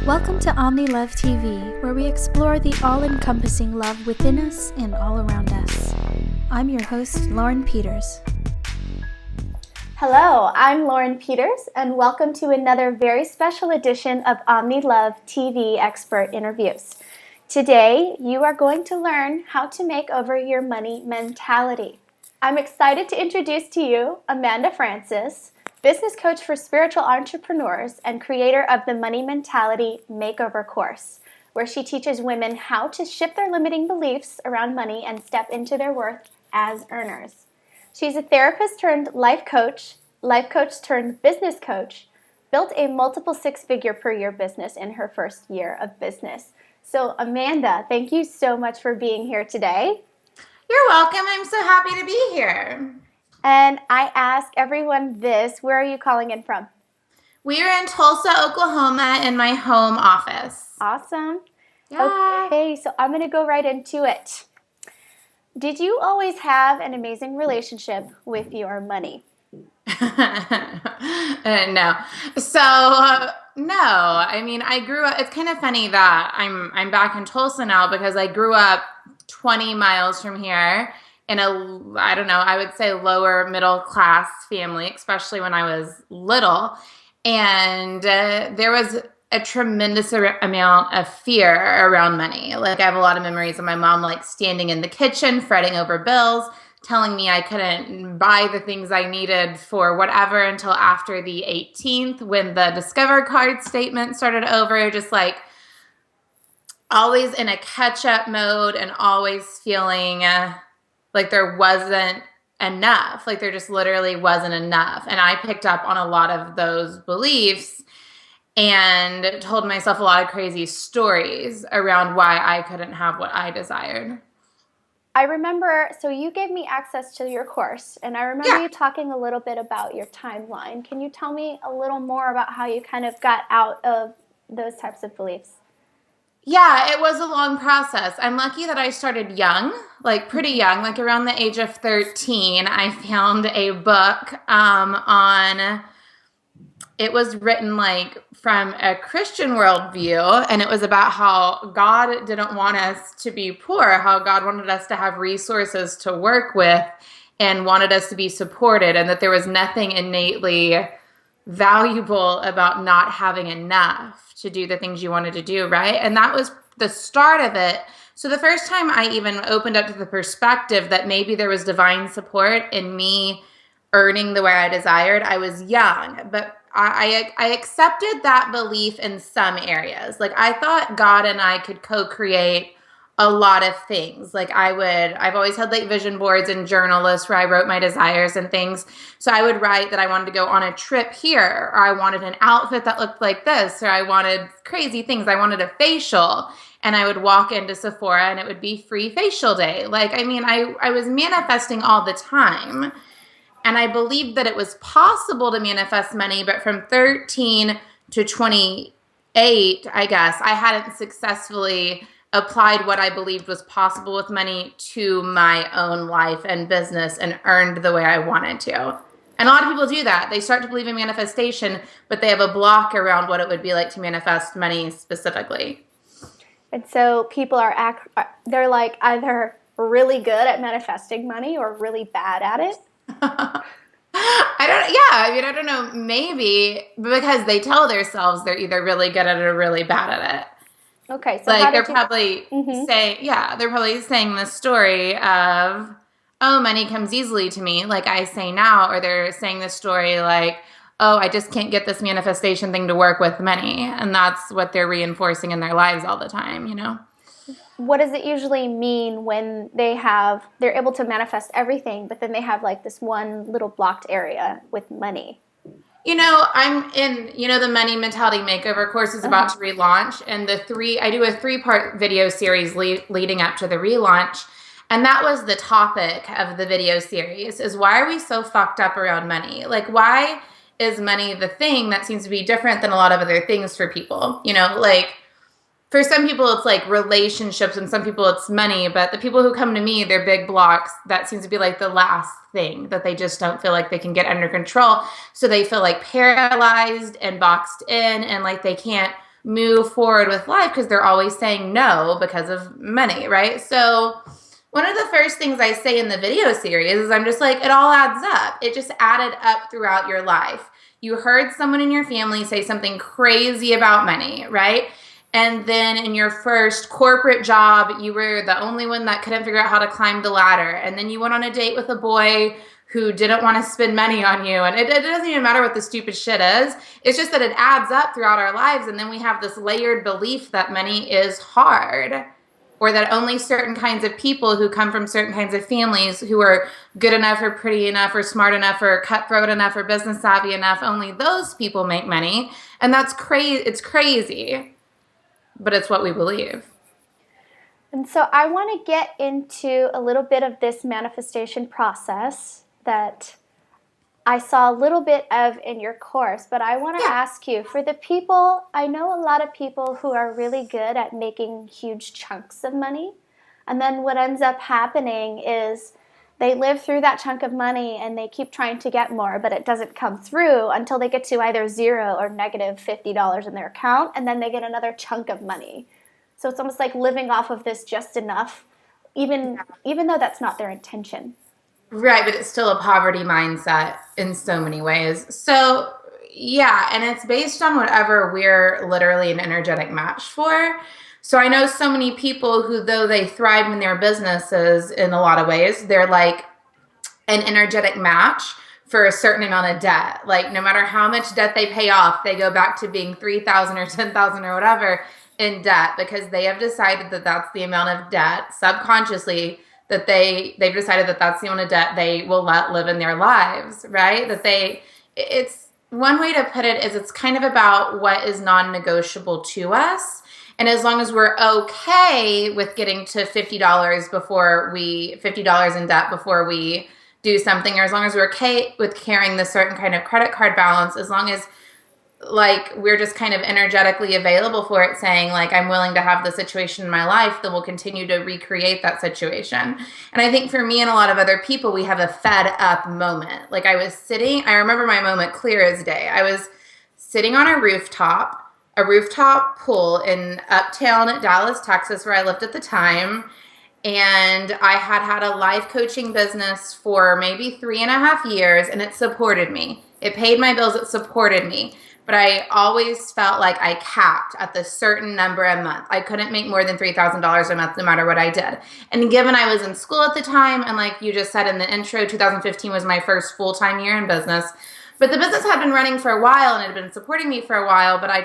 Welcome to Omni Love TV, where we explore the all-encompassing love within us and all around us. I'm your host, Lauren Peters. Hello, I'm Lauren Peters, and welcome to another very special edition of Omni Love TV Expert Interviews. Today, you are going to learn how to make over your money mentality. I'm excited to introduce to you Amanda Francis, business coach for spiritual entrepreneurs and creator of the Money Mentality Makeover course, where she teaches women how to shift their limiting beliefs around money and step into their worth as earners. She's a therapist turned life coach turned business coach, built a multiple six-figure per year business in her first year of business. So Amanda, thank you so much for being here today. You're welcome. I'm so happy to be here. And I ask everyone this, where are you calling in from? We are in Tulsa, Oklahoma in my home office. Awesome. Yeah. Okay, so I'm going to go right into it. Did you always have an amazing relationship with your money? No. So, no. I mean, I grew up, it's kind of funny that I'm back in Tulsa now because I grew up 20 miles from here in I would say lower middle class family, especially when I was little. And there was a tremendous amount of fear around money. Like I have a lot of memories of my mom like standing in the kitchen, fretting over bills, telling me I couldn't buy the things I needed for whatever until after the 18th when the Discover card statement started over, just like always in a catch-up mode and always feeling like there wasn't enough, like there just literally wasn't enough. And I picked up on a lot of those beliefs and told myself a lot of crazy stories around why I couldn't have what I desired. I remember, so you gave me access to your course, and I remember you talking a little bit about your timeline. Can you tell me a little more about how you kind of got out of those types of beliefs? Yeah, it was a long process. I'm lucky that I started young, like pretty young, like around the age of 13. I found a book it was written like from a Christian worldview, and it was about how God didn't want us to be poor, how God wanted us to have resources to work with and wanted us to be supported, and that there was nothing innately valuable about not having enough to do the things you wanted to do, right? And that was the start of it. So the first time I even opened up to the perspective that maybe there was divine support in me earning the way I desired, I was young, but I accepted that belief in some areas. Like I thought God and I could co-create a lot of things. Like I've always had like vision boards and journal lists where I wrote my desires and things. So I would write that I wanted to go on a trip here, or I wanted an outfit that looked like this, or I wanted crazy things. I wanted a facial, and I would walk into Sephora and it would be free facial day. Like, I mean, I was manifesting all the time. And I believed that it was possible to manifest money, but from 13 to 28, I guess, I hadn't successfully applied what I believed was possible with money to my own life and business and earned the way I wanted to. And a lot of people do that. They start to believe in manifestation, but they have a block around what it would be like to manifest money specifically. And so people they're like either really good at manifesting money or really bad at it. I don't know, maybe because they tell themselves they're either really good at it or really bad at it. Okay, so like they're probably saying the story of, oh, money comes easily to me, like I say now, or they're saying the story like, oh, I just can't get this manifestation thing to work with money, and that's what they're reinforcing in their lives all the time, you know? What does it usually mean when they're able to manifest everything, but then they have like this one little blocked area with money? You know, I'm in, the Money Mentality Makeover course is about to relaunch, and I do a 3-part video series leading up to the relaunch. And that was the topic of the video series, is why are we so fucked up around money? Like, why is money the thing that seems to be different than a lot of other things for people? You know, like, for some people, it's like relationships, and some people it's money. But the people who come to me, they're big blocks. That seems to be like the last thing that they just don't feel like they can get under control. So they feel like paralyzed and boxed in, and like they can't move forward with life because they're always saying no because of money, right? So one of the first things I say in the video series is I'm just like, it all adds up. It just added up throughout your life. You heard someone in your family say something crazy about money, right? And then in your first corporate job, you were the only one that couldn't figure out how to climb the ladder. And then you went on a date with a boy who didn't want to spend money on you. And it doesn't even matter what the stupid shit is. It's just that it adds up throughout our lives. And then we have this layered belief that money is hard, or that only certain kinds of people who come from certain kinds of families who are good enough or pretty enough or smart enough or cutthroat enough or business savvy enough, only those people make money. And that's crazy. It's crazy. But it's what we believe. And so I want to get into a little bit of this manifestation process that I saw a little bit of in your course, but I want to ask you, for the people, I know a lot of people who are really good at making huge chunks of money, and then what ends up happening is they live through that chunk of money and they keep trying to get more, but it doesn't come through until they get to either $0 or negative $50 in their account, and then they get another chunk of money. So it's almost like living off of this just enough, even though that's not their intention. Right, but it's still a poverty mindset in so many ways. So, yeah, and it's based on whatever we're literally an energetic match for. So I know so many people who, though they thrive in their businesses in a lot of ways, they're like an energetic match for a certain amount of debt. Like no matter how much debt they pay off, they go back to being 3,000 or 10,000 or whatever in debt because they have decided that that's the amount of debt subconsciously that they've decided that that's the amount of debt they will let live in their lives, right? It's one way to put it is it's kind of about what is non-negotiable to us. And as long as we're okay with getting to $50 in debt before we do something, or as long as we're okay with carrying this certain kind of credit card balance, as long as like we're just kind of energetically available for it, saying like, I'm willing to have the situation in my life, then we'll continue to recreate that situation. And I think for me and a lot of other people, we have a fed up moment. Like I remember my moment clear as day. I was sitting on a rooftop pool in uptown Dallas, Texas, where I lived at the time. And I had a life coaching business for maybe 3.5 years, and it supported me. It paid my bills. It supported me. But I always felt like I capped at this certain number a month. I couldn't make more than $3,000 a month no matter what I did. And given I was in school at the time, and like you just said in the intro, 2015 was my first full-time year in business. But the business had been running for a while and it had been supporting me for a while, but I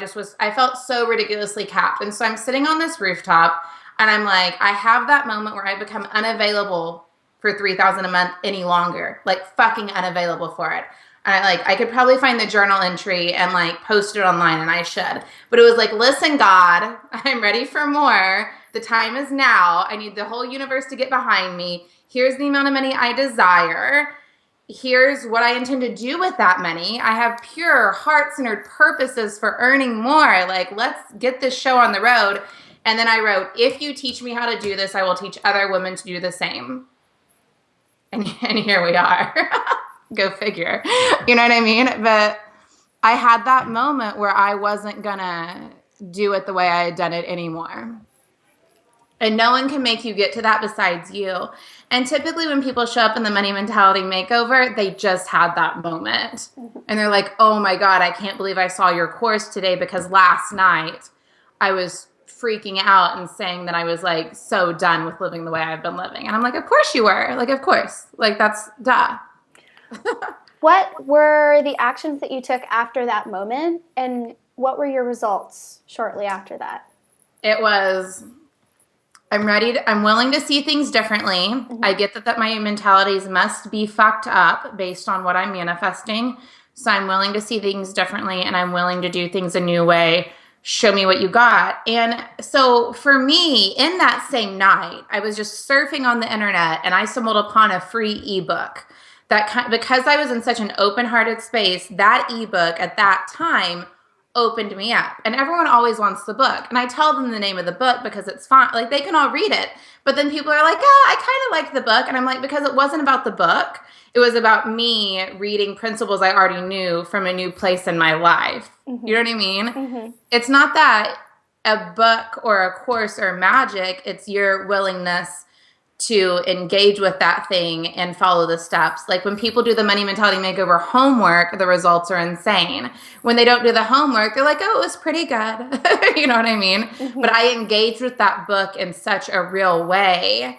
felt so ridiculously capped. And so I'm sitting on this rooftop and I'm like, I have that moment where I become unavailable for $3,000 a month any longer, like fucking unavailable for it. And I could probably find the journal entry and like post it online, and I should. But it was like, listen, God, I'm ready for more. The time is now. I need the whole universe to get behind me. Here's the amount of money I desire. Here's what I intend to do with that money. I have pure heart-centered purposes for earning more. Like, let's get this show on the road. And then I wrote, if you teach me how to do this, I will teach other women to do the same. And here we are. Go figure. You know what I mean? But I had that moment where I wasn't gonna do it the way I had done it anymore. And no one can make you get to that besides you. And typically when people show up in the Money Mentality Makeover, they just had that moment. And they're like, oh my God, I can't believe I saw your course today because last night I was freaking out and saying that I was like so done with living the way I've been living. And I'm like, of course you were. Like, of course. Like, that's duh. What were the actions that you took after that moment, and what were your results shortly after that? It was, I'm willing to see things differently. Mm-hmm. I get that my mentalities must be fucked up based on what I'm manifesting. So I'm willing to see things differently, and I'm willing to do things a new way. Show me what you got. And so for me, in that same night, I was just surfing on the internet, and I stumbled upon a free ebook. Because I was in such an open-hearted space, that ebook at that time opened me up. And everyone always wants the book. And I tell them the name of the book because it's fun. Like, they can all read it. But then people are like, oh, I kind of like the book. And I'm like, because it wasn't about the book. It was about me reading principles I already knew from a new place in my life. Mm-hmm. You know what I mean? Mm-hmm. It's not that a book or a course or magic. It's your willingness to engage with that thing and follow the steps. Like, when people do the Money Mentality Makeover homework, the results are insane. When they don't do the homework, they're like, oh, it was pretty good. You know what I mean? Mm-hmm. But I engaged with that book in such a real way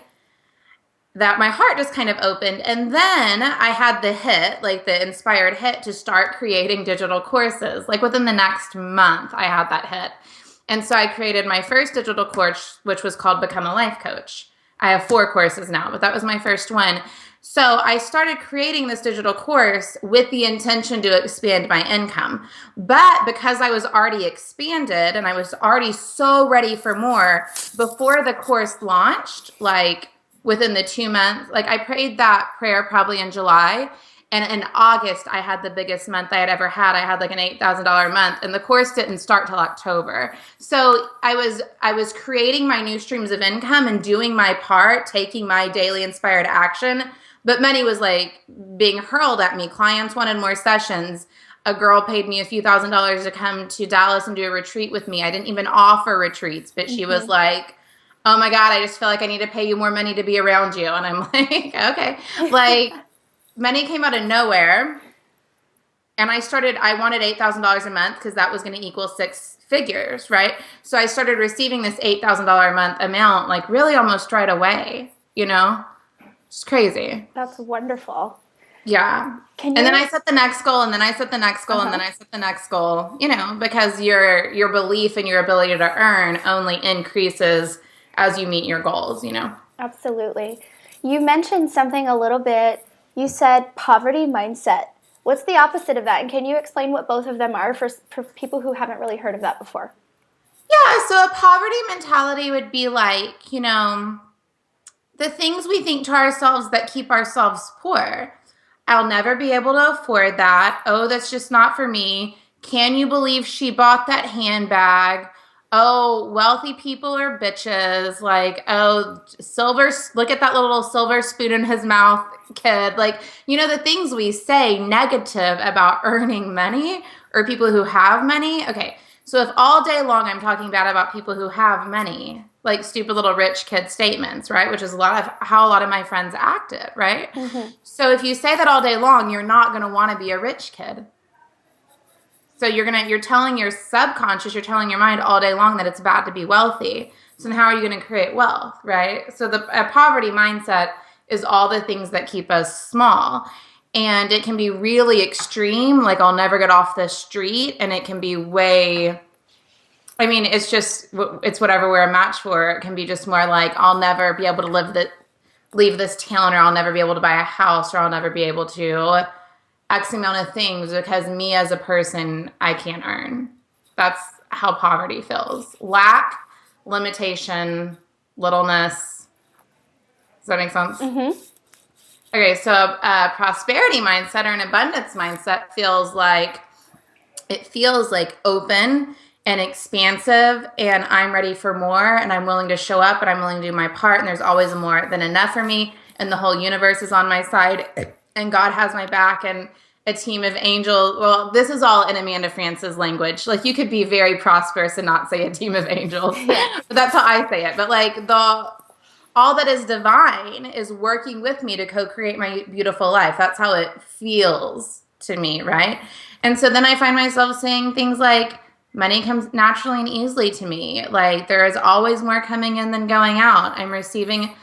that my heart just kind of opened. And then I had the hit, like the inspired hit, to start creating digital courses. Like, within the next month, I had that hit. And so I created my first digital course, which was called Become a Life Coach. I have 4 courses now, but that was my first one. So I started creating this digital course with the intention to expand my income. But because I was already expanded and I was already so ready for more, before the course launched, like within the 2 months, like I prayed that prayer probably in July. And in August, I had the biggest month I had ever had. I had like an $8,000 month, and the course didn't start till October. So I was creating my new streams of income and doing my part, taking my daily inspired action. But money was like being hurled at me. Clients wanted more sessions. A girl paid me a few $1,000s to come to Dallas and do a retreat with me. I didn't even offer retreats, but she was like, oh my God, I just feel like I need to pay you more money to be around you. And I'm like, okay. Like, money came out of nowhere, and I wanted $8,000 a month because that was going to equal 6 figures, right? So I started receiving this $8,000 a month amount, like really almost right away, you know? It's crazy. That's wonderful. Yeah. And then I set the next goal, and then I set the next goal, and then I set the next goal, you know, because your belief and your ability to earn only increases as you meet your goals, you know? Absolutely. You mentioned something a little bit. You said poverty mindset. What's the opposite of that? And can you explain what both of them are for people who haven't really heard of that before? Yeah, so a poverty mentality would be like, you know, the things we think to ourselves that keep ourselves poor. I'll never be able to afford that. Oh, that's just not for me. Can you believe she bought that handbag? Oh, wealthy people are bitches. Like, oh, look at that little silver spoon in his mouth kid. Like, you know, the things we say negative about earning money or people who have money. Okay, so if all day long I'm talking bad about people who have money, like stupid little rich kid statements, right? Which is how a lot of my friends acted, right? Mm-hmm. So if you say that all day long, you're not going to want to be a rich kid. So you're telling your subconscious, you're telling your mind all day long that it's bad to be wealthy. So then how are you going to create wealth, right? So a poverty mindset is all the things that keep us small. And it can be really extreme, like I'll never get off the street. And it can be it's whatever we're a match for. It can be just more like I'll never be able to leave this town, or I'll never be able to buy a house, or I'll never be able to X amount of things because me as a person, I can't earn. That's how poverty feels. Lack, limitation, littleness. Does that make sense? Mm-hmm. Okay, so a prosperity mindset or an abundance mindset feels like open and expansive, and I'm ready for more, and I'm willing to show up, and I'm willing to do my part, and there's always more than enough for me, and the whole universe is on my side, and God has my back, and a team of angels. Well, this is all in Amanda France's language. Like, you could be very prosperous and not say a team of angels. Yeah. But that's how I say it. But like all that is divine is working with me to co-create my beautiful life. That's how it feels to me, right? And so then I find myself saying things like, money comes naturally and easily to me. Like, there is always more coming in than going out. I'm receiving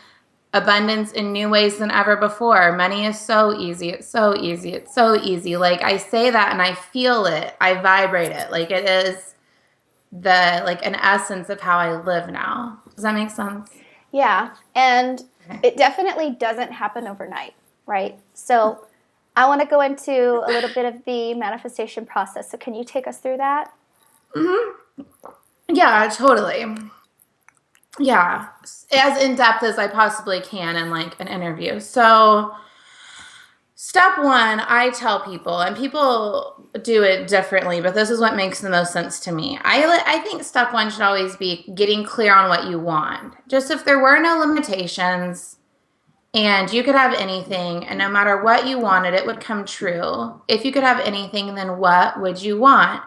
abundance in new ways than ever before. Money is so easy. It's so easy. It's so easy. Like, I say that and I feel it. I vibrate it. Like, it is an essence of how I live now. Does that make sense? Yeah. And it definitely doesn't happen overnight, right? So I want to go into a little bit of the manifestation process. So can you take us through that? Mm-hmm. Yeah, totally. Yeah, as in depth as I possibly can in like an interview. So Step one, I tell people, and people do it differently, but this is what makes the most sense to me. I think step one should always be getting clear on what you want. Just if there were no limitations and you could have anything, and no matter what you wanted, it would come true. If you could have anything, then what would you want?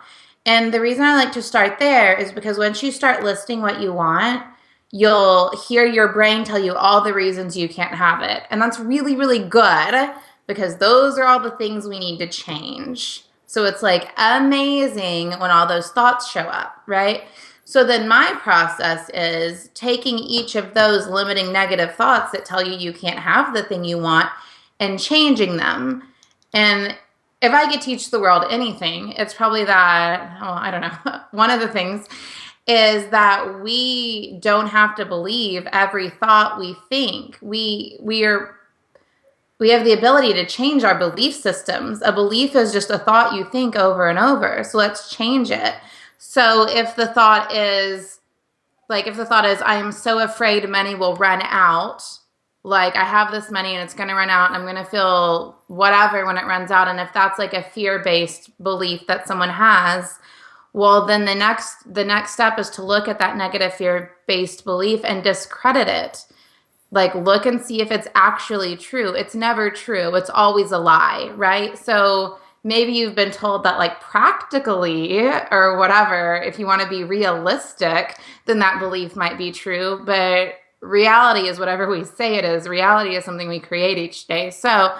And the reason I like to start there is because once you start listing what you want, you'll hear your brain tell you all the reasons you can't have it. And that's really, really good because those are all the things we need to change. So it's like amazing when all those thoughts show up, right? So then my process is taking each of those limiting negative thoughts that tell you you can't have the thing you want and changing them. And if I could teach the world anything, it's probably that, oh, I don't know. One of the things is that we don't have to believe every thought we think. We have the ability to change our belief systems. A belief is just a thought you think over and over. So let's change it. So if the thought is, I am so afraid money will run out, like I have this money and it's going to run out and I'm going to feel whatever when it runs out. And if that's like a fear-based belief that someone has, well, then the next step is to look at that negative fear-based belief and discredit it. Like, look and see if it's actually true. It's never true. It's always a lie, right? So maybe you've been told that, like, practically or whatever, if you want to be realistic, then that belief might be true. But reality is whatever we say it is. Reality is something we create each day. So,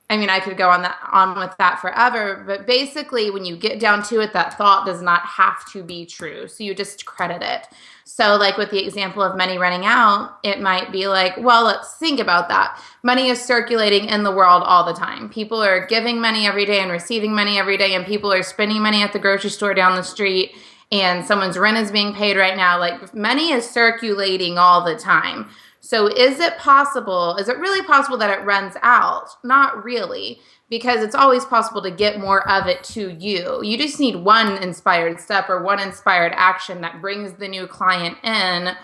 I mean, I could go on with that forever, but basically when you get down to it, that thought does not have to be true. So you just credit it. So like with the example of money running out, it might be like, well, let's think about that. Money is circulating in the world all the time. People are giving money every day and receiving money every day, and people are spending money at the grocery store down the street, and someone's rent is being paid right now. Like, money is circulating all the time. So is it really possible that it runs out? Not really, because it's always possible to get more of it to you. You just need one inspired step or one inspired action that brings the new client in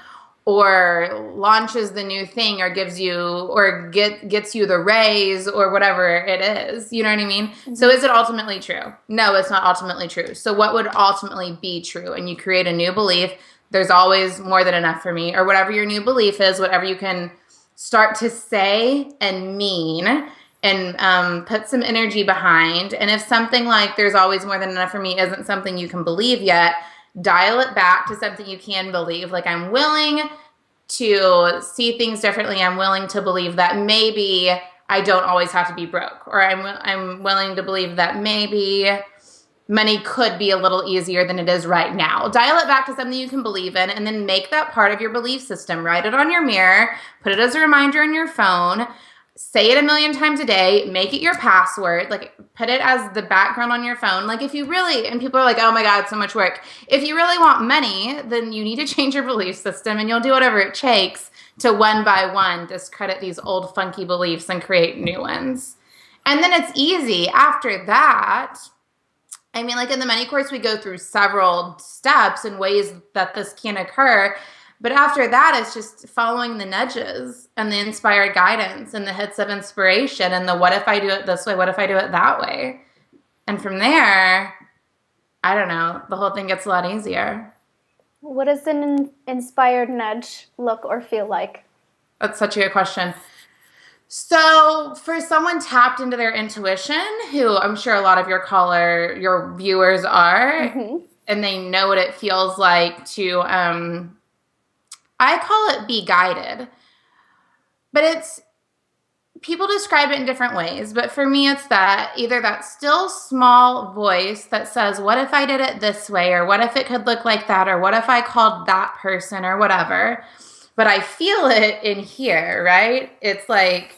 or launches the new thing or gives you or gets you the raise or whatever it is. You know what I mean? Mm-hmm. So is it ultimately true? No, it's not ultimately true. So what would ultimately be true? And you create a new belief. There's always more than enough for me, or whatever your new belief is, whatever you can start to say and mean and put some energy behind. And if something like there's always more than enough for me isn't something you can believe yet, dial it back to something you can believe. Like, I'm willing to see things differently. I'm willing to believe that maybe I don't always have to be broke, or I'm willing to believe that maybe money could be a little easier than it is right now. Dial it back to something you can believe in, and then make that part of your belief system. Write it on your mirror, put it as a reminder on your phone, say it 1,000,000 times a day, make it your password, like put it as the background on your phone. Like, if you really, and people are like, oh my God, so much work. If you really want money, then you need to change your belief system, and you'll do whatever it takes to one by one discredit these old funky beliefs and create new ones. And then it's easy after that. I mean, like in the money course, we go through several steps and ways that this can occur. But after that, it's just following the nudges and the inspired guidance and the hits of inspiration and the what if I do it this way? What if I do it that way? And from there, I don't know, the whole thing gets a lot easier. What does an inspired nudge look or feel like? That's such a good question. So for someone tapped into their intuition, who I'm sure a lot of your viewers are, mm-hmm. and they know what it feels like to, I call it be guided, but people describe it in different ways. But for me, it's that either that still small voice that says, what if I did it this way? Or what if it could look like that? Or what if I called that person or whatever? But I feel it in here, right? It's like,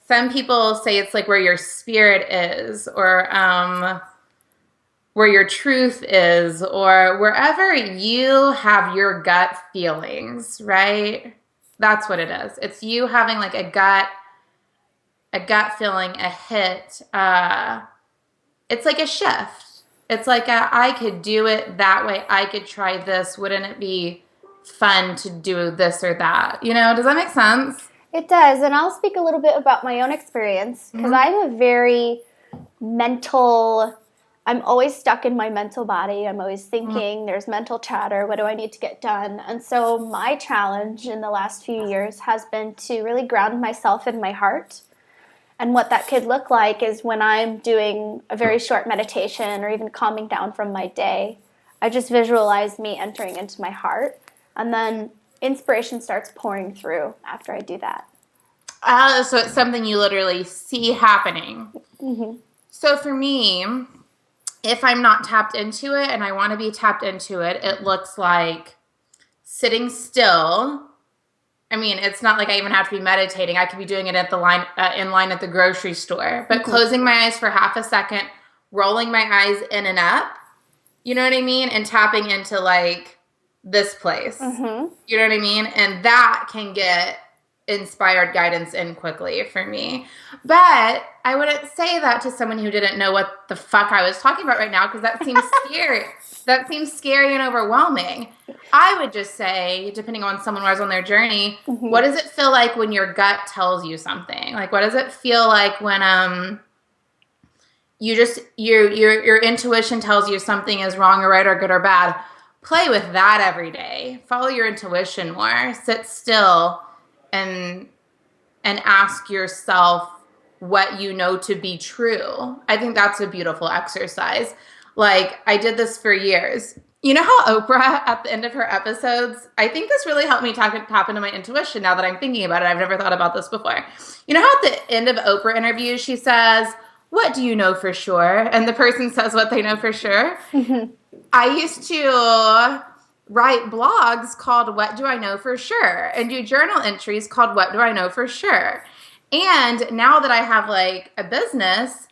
some people say it's like where your spirit is, or where your truth is, or wherever you have your gut feelings, right? That's what it is. It's you having like a gut feeling, a hit. It's like a shift. It's like I could do it that way. I could try this. Wouldn't it be fun to do this or that? You know, does that make sense? It does, and I'll speak a little bit about my own experience because I'm a very mental, I'm always stuck in my mental body. I'm always thinking, there's mental chatter, what do I need to get done? And so my challenge in the last few years has been to really ground myself in my heart. And what that could look like is when I'm doing a very short meditation or even calming down from my day, I just visualize me entering into my heart, and then inspiration starts pouring through after I do that. So it's something you literally see happening. So for me, if I'm not tapped into it and I want to be tapped into it, it looks like sitting still. I mean, it's not like I even have to be meditating. I could be doing it at the line, in line at the grocery store, but closing my eyes for half a second, rolling my eyes in and up, you know what I mean? And tapping into like this place, you know what I mean? And that can get inspired guidance in quickly for me. But I wouldn't say that to someone who didn't know what the fuck I was talking about right now, because that seems scary. That seems scary and overwhelming. I would just say, depending on someone who is on their journey, what does it feel like when your gut tells you something? Like, what does it feel like when you just your intuition tells you something is wrong or right or good or bad? Play with that every day. Follow your intuition more. Sit still and ask yourself what you know to be true. I think that's a beautiful exercise. Like, I did this for years. You know how Oprah, at the end of her episodes, I think this really helped me tap into my intuition now that I'm thinking about it. I've never thought about this before. You know how at the end of Oprah interviews, she says, "What do you know for sure?" And the person says what they know for sure. I used to write blogs called "What Do I Know for Sure?" and do journal entries called "What Do I Know for Sure?" And now that I have like a business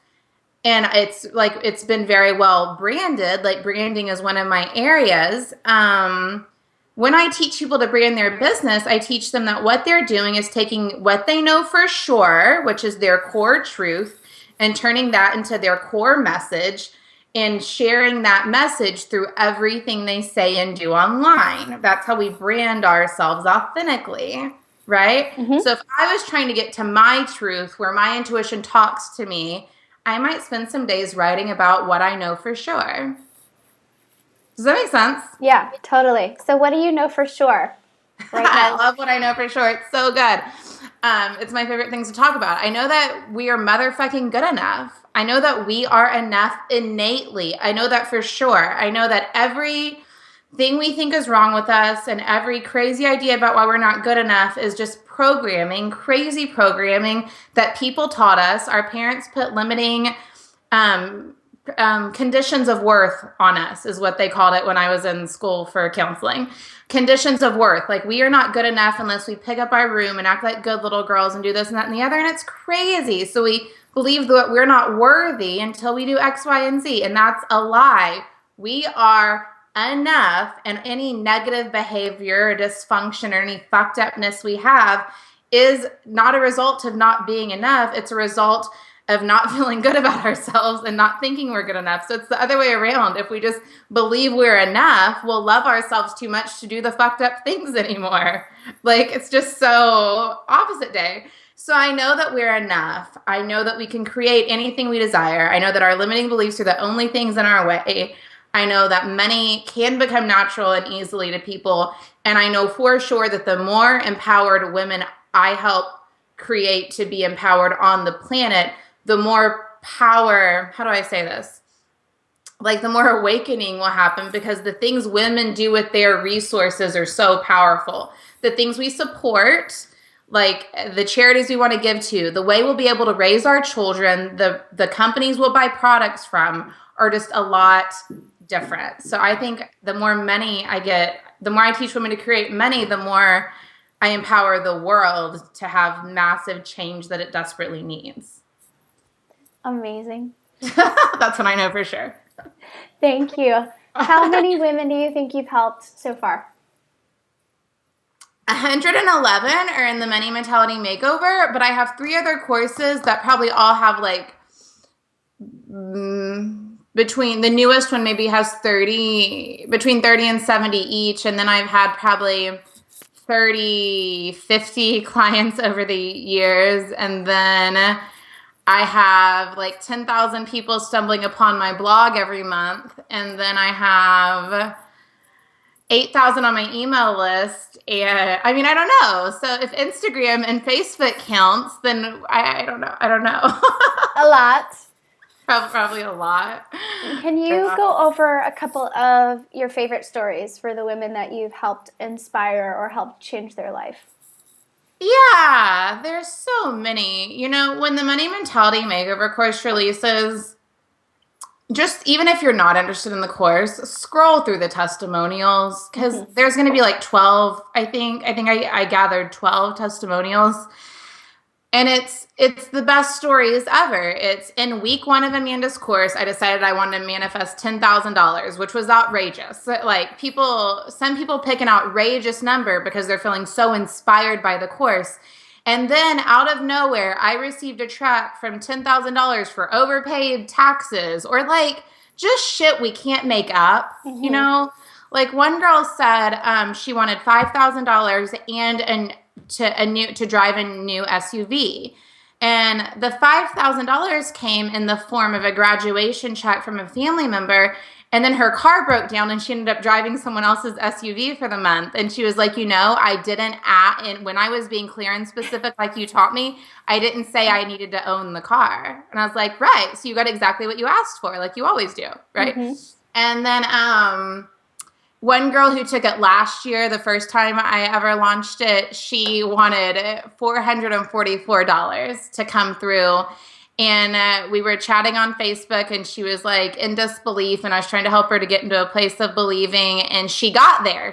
and it's been very well branded, like branding is one of my areas. When I teach people to brand their business, I teach them that what they're doing is taking what they know for sure, which is their core truth, and turning that into their core message and sharing that message through everything they say and do online. That's how we brand ourselves authentically, right? So if I was trying to get to my truth, where my intuition talks to me, I might spend some days writing about what I know for sure. Does that make sense? Yeah, totally. So what do you know for sure right now? I love what I know for sure. It's so good. It's my favorite things to talk about. I know that we are motherfucking good enough. I know that we are enough innately. I know that for sure. I know that everything we think is wrong with us and every crazy idea about why we're not good enough is just programming, crazy programming that people taught us. Our parents put limiting conditions of worth on us, is what they called it when I was in school for counseling. Conditions of worth. Like, we are not good enough unless we pick up our room and act like good little girls and do this and that and the other. And it's crazy. So we believe that we're not worthy until we do X, Y, and Z. And that's a lie. We are enough, and any negative behavior or dysfunction or any fucked upness we have is not a result of not being enough. It's a result of not feeling good about ourselves and not thinking we're good enough. So it's the other way around. If we just believe we're enough, we'll love ourselves too much to do the fucked up things anymore. Like, it's just so opposite day. So I know that we're enough. I know that we can create anything we desire. I know that our limiting beliefs are the only things in our way. I know that money can become natural and easily to people. And I know for sure that the more empowered women I help create to be empowered on the planet, the more power, how do I say this? Like, the more awakening will happen, because the things women do with their resources are so powerful. The things we support, like the charities we want to give to, the way we'll be able to raise our children, the companies we'll buy products from are just a lot different. So I think the more money I get, the more I teach women to create money, the more I empower the world to have massive change that it desperately needs. Amazing. That's what I know for sure. Thank you. How many women do you think you've helped so far? 111 are in the Money Mentality Makeover, but I have 3 other courses that probably all have like between the newest one maybe has between 30 and 70 each, and then I've had probably 30, 50 clients over the years. And then I have like 10,000 people stumbling upon my blog every month. And then I have 8,000 on my email list. And I mean, I don't know. So if Instagram and Facebook counts, then I don't know. I don't know. A lot. Probably a lot. Can you go over a couple of your favorite stories for the women that you've helped inspire or helped change their life? Yeah, there's so many. You know, when the Money Mentality Makeover course releases, just even if you're not interested in the course, scroll through the testimonials because there's going to be like 12, I think I gathered 12 testimonials. And it's the best stories ever. It's in week 1 of Amanda's course, I decided I wanted to manifest $10,000, which was outrageous. Like some people pick an outrageous number because they're feeling so inspired by the course. And then out of nowhere, I received a check from $10,000 for overpaid taxes or like just shit we can't make up, you know? Like one girl said she wanted $5,000 and to drive a new SUV. And the $5,000 came in the form of a graduation check from a family member. And then her car broke down and she ended up driving someone else's SUV for the month. And she was like, you know, I didn't and when I was being clear and specific, like you taught me, I didn't say I needed to own the car. And I was like, right. So you got exactly what you asked for, like you always do. Right. And then, one girl who took it last year, the first time I ever launched it, she wanted $444 to come through. And we were chatting on Facebook and she was like in disbelief and I was trying to help her to get into a place of believing. And she got there.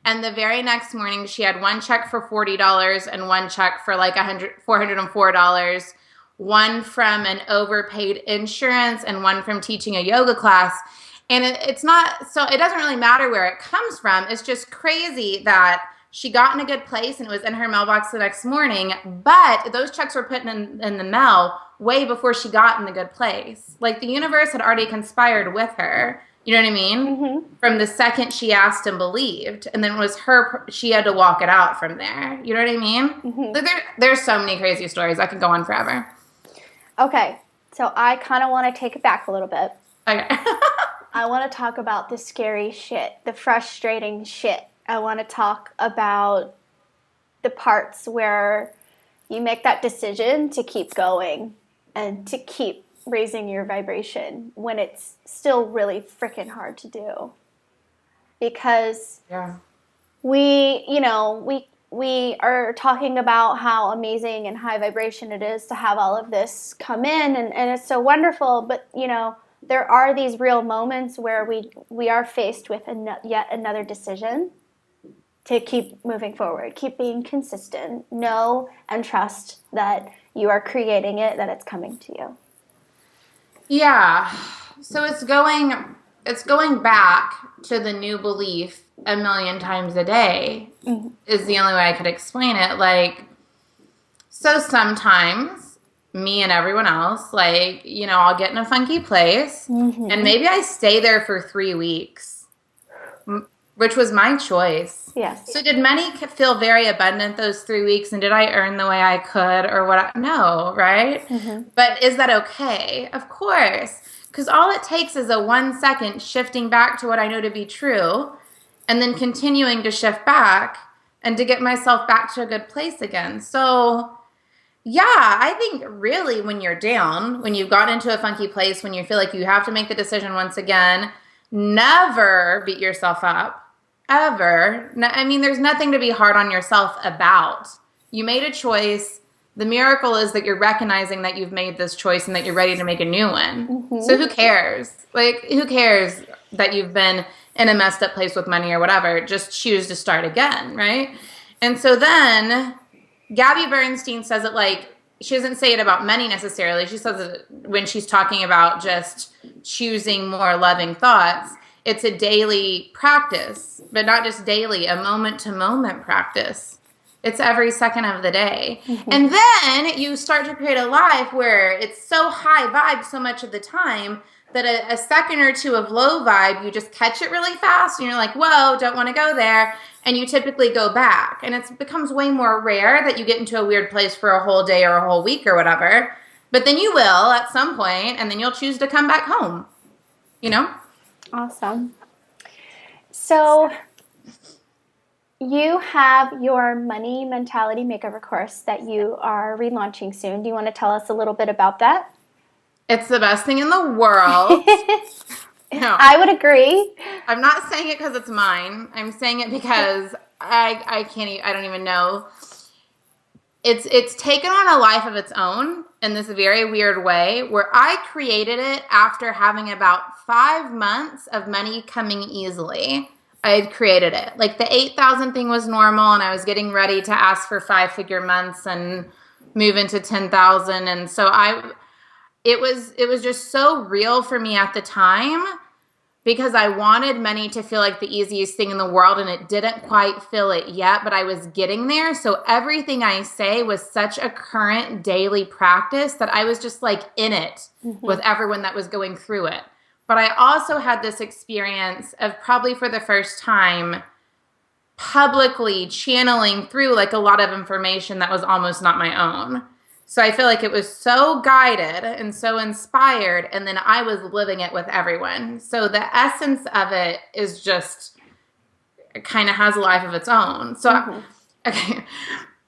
And the very next morning, she had one check for $40 and one check for like $404, one from an overpaid insurance and one from teaching a yoga class. And it's not, so it doesn't really matter where it comes from. It's just crazy that she got in a good place and it was in her mailbox the next morning, but those checks were put in the mail way before she got in the good place. Like the universe had already conspired with her. You know what I mean? From the second she asked and believed. And then it was she had to walk it out from there. You know what I mean? There's so many crazy stories. I could go on forever. Okay. So I kind of want to take it back a little bit. Okay. I want to talk about the scary shit, the frustrating shit. I want to talk about the parts where you make that decision to keep going and to keep raising your vibration when it's still really freaking hard to do. Because we are talking about how amazing and high vibration it is to have all of this come in and it's so wonderful, but there are these real moments where we are faced with yet another decision to keep moving forward, keep being consistent, know and trust that you are creating it, that it's coming to you. Yeah. So it's going back to the new belief a million times a day is the only way I could explain it. Like, so sometimes me and everyone else, like, I'll get in a funky place and maybe I stay there for 3 weeks, which was my choice. Yes. So did money feel very abundant those 3 weeks and did I earn the way I could or what? No, right? But is that okay? Of course. Because all it takes is a 1 second shifting back to what I know to be true and then continuing to shift back and to get myself back to a good place again. So yeah, I think really when you're down, when you've got into a funky place, when you feel like you have to make the decision once again, never beat yourself up, ever. I mean, there's nothing to be hard on yourself about. You made a choice. The miracle is that you're recognizing that you've made this choice and that you're ready to make a new one. So who cares? Like, who cares that you've been in a messed up place with money or whatever? Just choose to start again, right? And so then Gabby Bernstein says it like, she doesn't say it about money necessarily. She says it when she's talking about just choosing more loving thoughts. It's a daily practice, but not just daily, a moment-to-moment practice. It's every second of the day. And then you start to create a life where it's so high vibe so much of the time that a second or two of low vibe, you just catch it really fast and you're like, whoa, don't want to go there. And you typically go back. And it becomes way more rare that you get into a weird place for a whole day or a whole week or whatever. But then you will at some point, and then you'll choose to come back home, you know? Awesome. So you have your Money Mentality Makeover course that you are relaunching soon. Do you want to tell us a little bit about that? It's the best thing in the world. No. I would agree. I'm not saying it because it's mine. I'm saying it because I don't even know. It's taken on a life of its own in this very weird way where I created it after having about 5 months of money coming easily. I had created it. Like the 8,000 thing was normal and I was getting ready to ask for 5-figure months and move into 10,000. And so it was just so real for me at the time because I wanted money to feel like the easiest thing in the world, and it didn't quite feel it yet, but I was getting there. So everything I say was such a current daily practice that I was just like in it with everyone that was going through it. But I also had this experience of probably for the first time publicly channeling through like a lot of information that was almost not my own. So I feel like it was so guided and so inspired, and then I was living it with everyone. So the essence of it is just, it kind of has a life of its own. So, okay.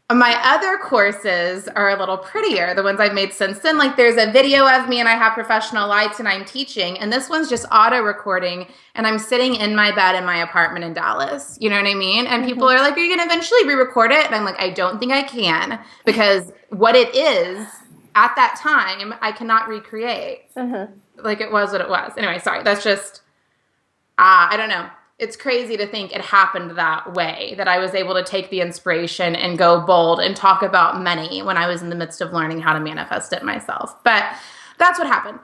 My other courses are a little prettier, the ones I've made since then. Like there's a video of me and I have professional lights and I'm teaching. And this one's just auto recording and I'm sitting in my bed in my apartment in Dallas. You know what I mean? And people are like, are you going to eventually re-record it? And I'm like, I don't think I can, because what it is at that time, I cannot recreate. Like it was what it was. Anyway, sorry. That's just, I don't know. It's crazy to think it happened that way, that I was able to take the inspiration and go bold and talk about money when I was in the midst of learning how to manifest it myself. But that's what happened.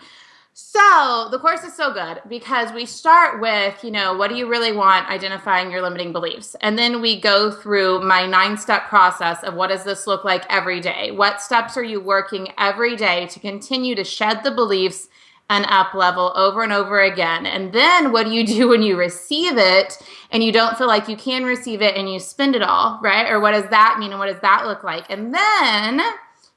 So the course is so good because we start with, what do you really want? Identifying your limiting beliefs. And then we go through my 9-step process of what does this look like every day? What steps are you working every day to continue to shed the beliefs and up level over and over again? And then what do you do when you receive it and you don't feel like you can receive it and you spend it all, right? Or what does that mean and what does that look like? And then,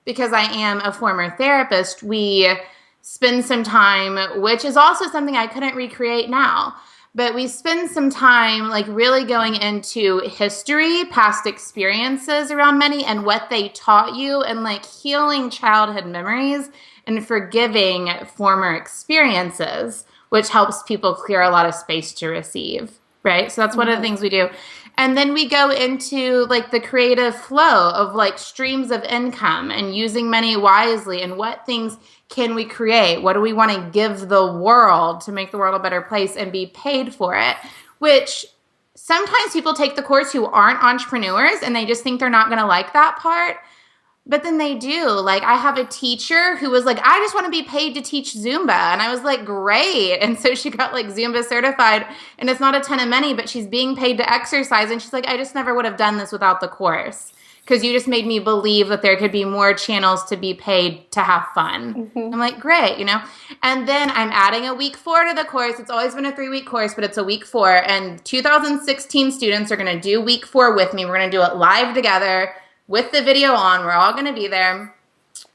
because I am a former therapist, we spend some time, which is also something I couldn't recreate now, but we spend some time like really going into history, past experiences around money and what they taught you, and like healing childhood memories and forgiving former experiences, which helps people clear a lot of space to receive, right? So that's one of the things we do. And then we go into like the creative flow of like streams of income and using money wisely, and what things can we create? What do we want to give the world to make the world a better place and be paid for it? Which sometimes people take the course who aren't entrepreneurs and they just think they're not going to like that part. But then they do. Like I have a teacher who was like, I just want to be paid to teach Zumba. And I was like, great. And so she got like Zumba certified, and it's not a ton of money, but she's being paid to exercise. And she's like, I just never would have done this without the course, because you just made me believe that there could be more channels to be paid to have fun. I'm like, great, And then I'm adding a week 4 to the course. It's always been a 3-week course, but it's a week 4. And 2016 students are going to do week 4 with me. We're going to do it live together with the video on. We're all going to be there.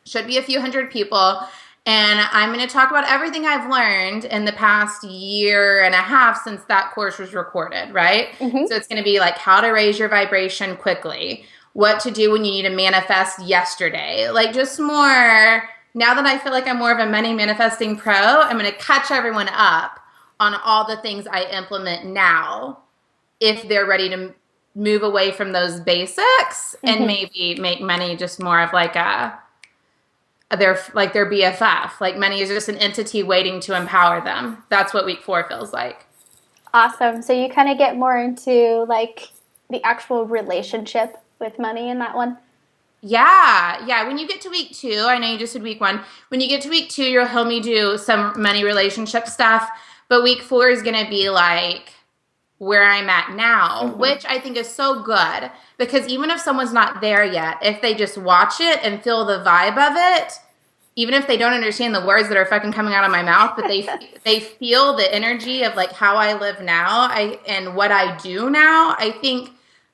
Should be a few hundred people. And I'm going to talk about everything I've learned in the past year and a half since that course was recorded, right? So it's going to be like how to raise your vibration quickly, what to do when you need to manifest yesterday. Like just more, now that I feel like I'm more of a money manifesting pro, I'm going to catch everyone up on all the things I implement now if they're ready to move away from those basics and maybe make money just more of like their BFF. Like money is just an entity waiting to empower them. That's what week 4 feels like. Awesome. So you kind of get more into like the actual relationship with money in that one. Yeah. When you get to week 2, I know you just did week 1. When you get to week 2, you'll help me do some money relationship stuff. But week 4 is going to be like where I'm at now, which I think is so good, because even if someone's not there yet, if they just watch it and feel the vibe of it, even if they don't understand the words that are fucking coming out of my mouth, but they feel the energy of like how I live now, and what I do now, I think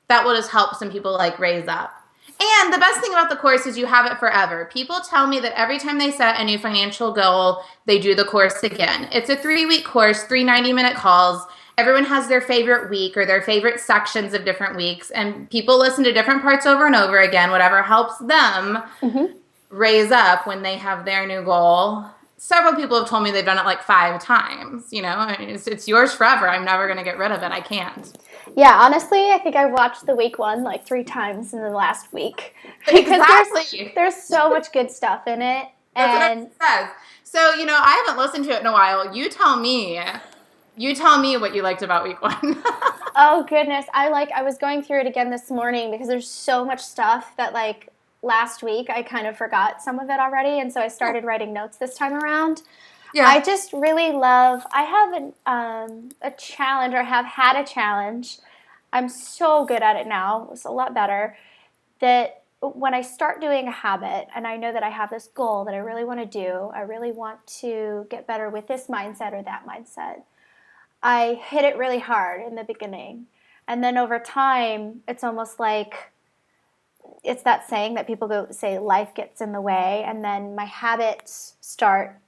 that will just help some people like raise up. And the best thing about the course is you have it forever. People tell me that every time they set a new financial goal, they do the course again. It's a 3-week course, 3 90-minute calls. Everyone has their favorite week or their favorite sections of different weeks, and people listen to different parts over and over again, whatever helps them raise up when they have their new goal. Several people have told me they've done it like 5 times. You know, I mean, it's yours forever. I'm never going to get rid of it. I can't. Yeah, honestly, I think I watched the week 1 like 3 times in the last week. Because there's so much good stuff in it. That's what it says. So, you know, I haven't listened to it in a while. You tell me what you liked about week 1. Oh, goodness. I was going through it again this morning because there's so much stuff that like last week I kind of forgot some of it already. And so I started writing notes this time around. Yeah. I just really love, I have a challenge, or have had a challenge. I'm so good at it now. It's a lot better. That when I start doing a habit, and I know that I have this goal that I really want to do, I really want to get better with this mindset or that mindset, I hit it really hard in the beginning. And then over time, it's almost like, it's that saying that people say life gets in the way, and then my habits start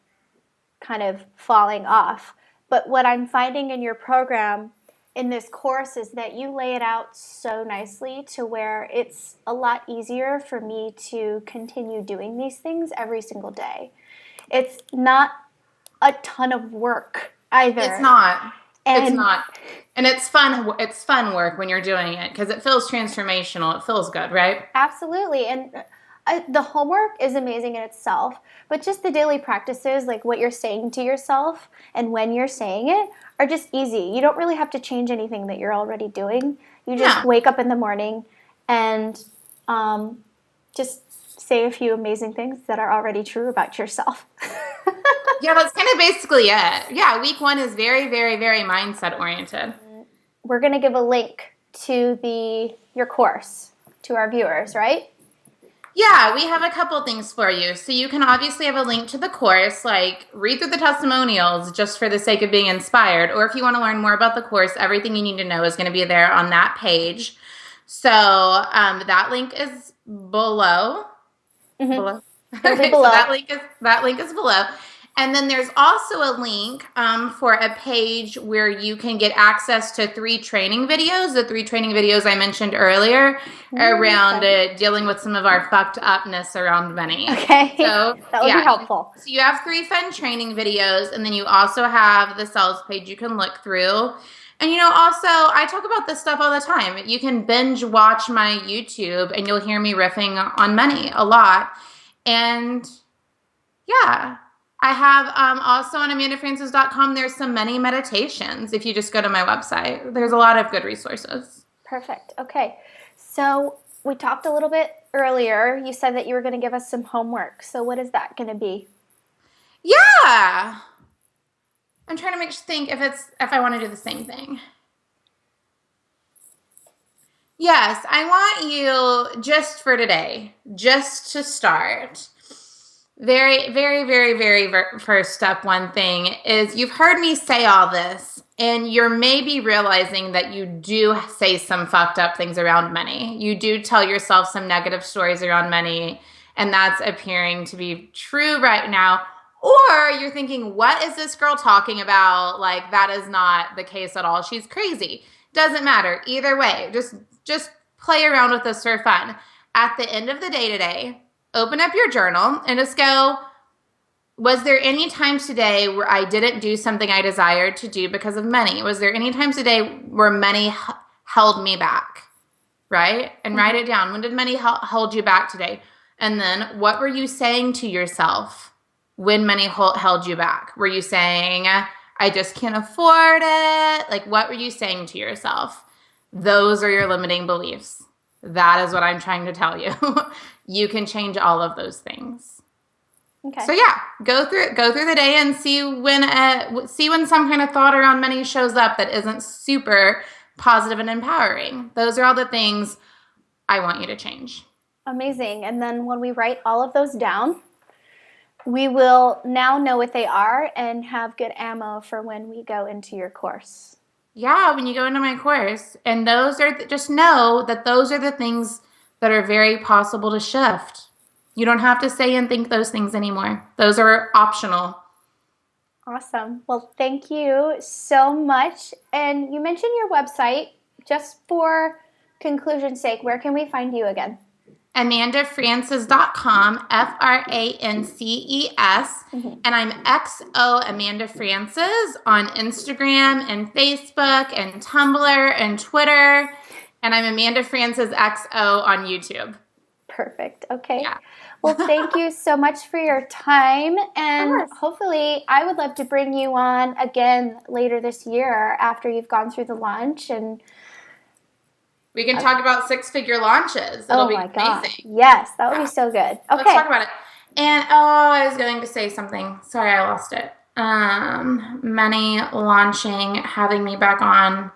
kind of falling off. But what I'm finding in your program, in this course, is that you lay it out so nicely to where it's a lot easier for me to continue doing these things every single day. It's not a ton of work either. It's not. And it's fun. It's fun work when you're doing it because it feels transformational. It feels good, right? Absolutely. And the homework is amazing in itself, but just the daily practices, like what you're saying to yourself and when you're saying it, are just easy. You don't really have to change anything that you're already doing. You just wake up in the morning and just say a few amazing things that are already true about yourself. Yeah, that's kind of basically it. Yeah, week 1 is very, very, very mindset oriented. We're going to give a link to your course to our viewers, right? Yeah, we have a couple things for you. So you can obviously have a link to the course, like read through the testimonials just for the sake of being inspired. Or if you want to learn more about the course, everything you need to know is going to be there on that page. So that link is below. Mm-hmm. Below. It'll be below. So that link is below. And then there's also a link for a page where you can get access to 3 training videos, the 3 training videos I mentioned earlier around dealing with some of our fucked upness around money. Okay, so that would be helpful. So you have 3 fun training videos, and then you also have the sales page you can look through. And, you know, also, I talk about this stuff all the time. You can binge watch my YouTube, and you'll hear me riffing on money a lot. And, yeah. I have also on AmandaFrancis.com, there's some money meditations. If you just go to my website, there's a lot of good resources. Perfect. Okay. So we talked a little bit earlier. You said that you were going to give us some homework. So what is that going to be? Yeah. I'm trying to think if I want to do the same thing. Yes, I want you just for today, just to start. Very, very, very, very first step, one thing is you've heard me say all this, and you're maybe realizing that you do say some fucked up things around money. You do tell yourself some negative stories around money, and that's appearing to be true right now. Or you're thinking, what is this girl talking about? Like, that is not the case at all. She's crazy. Doesn't matter. Either way, just play around with this for fun. At the end of the day today, open up your journal and just go, was there any times today where I didn't do something I desired to do because of money? Was there any times today where money held me back? Right? And write it down. When did money hold you back today? And then what were you saying to yourself when money held you back? Were you saying, I just can't afford it? Like, what were you saying to yourself? Those are your limiting beliefs. That is what I'm trying to tell you. You can change all of those things. Okay. So yeah, go through the day and see when some kind of thought around money shows up that isn't super positive and empowering. Those are all the things I want you to change. Amazing. And then when we write all of those down, we will now know what they are and have good ammo for when we go into your course. Yeah, when you go into my course. And those are, just know that those are the things that are very possible to shift. You don't have to say and think those things anymore. Those are optional. Awesome. Well, thank you so much. And you mentioned your website. Just for conclusion's sake, where can we find you again? AmandaFrances.com, FRANCES, and I'm XO Amanda Frances on Instagram and Facebook and Tumblr and Twitter, and I'm Amanda Frances XO on YouTube. Perfect. Okay. Yeah. Well, thank you so much for your time, and hopefully I would love to bring you on again later this year after you've gone through the launch, and we can talk about six-figure launches. It'll be amazing. God. Yes, that would be so good. Okay. Let's talk about it. And, I was going to say something. Sorry, I lost it. Money launching, having me back on.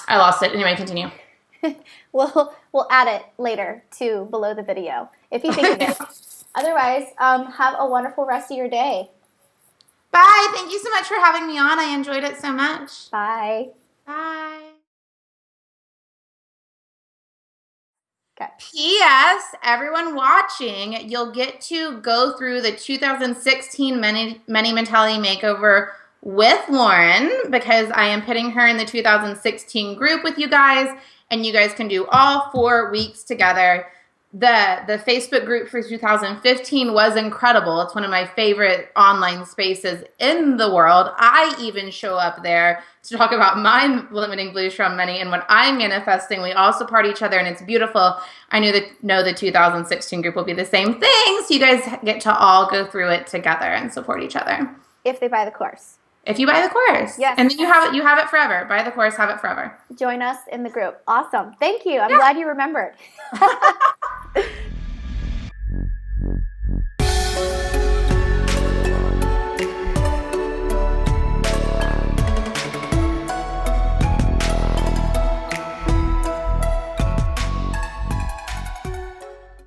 I lost it. Anyway, continue. We'll add it later to below the video if you think of it. Otherwise, have a wonderful rest of your day. Bye. Thank you so much for having me on. I enjoyed it so much. Bye. Bye. Okay. P.S. Everyone watching, you'll get to go through the 2016 Money Mentality Makeover with Lauren, because I am putting her in the 2016 group with you guys, and you guys can do all 4 weeks together. The Facebook group for 2015 was incredible. It's one of my favorite online spaces in the world. I even show up there to talk about my limiting beliefs from money and what I'm manifesting. We all support each other, and it's beautiful. I know the 2016 group will be the same thing, so you guys get to all go through it together and support each other. If they buy the course. If you buy the course. Yes. And then you have it forever. Buy the course, have it forever. Join us in the group. Awesome. Thank you. I'm glad you remembered.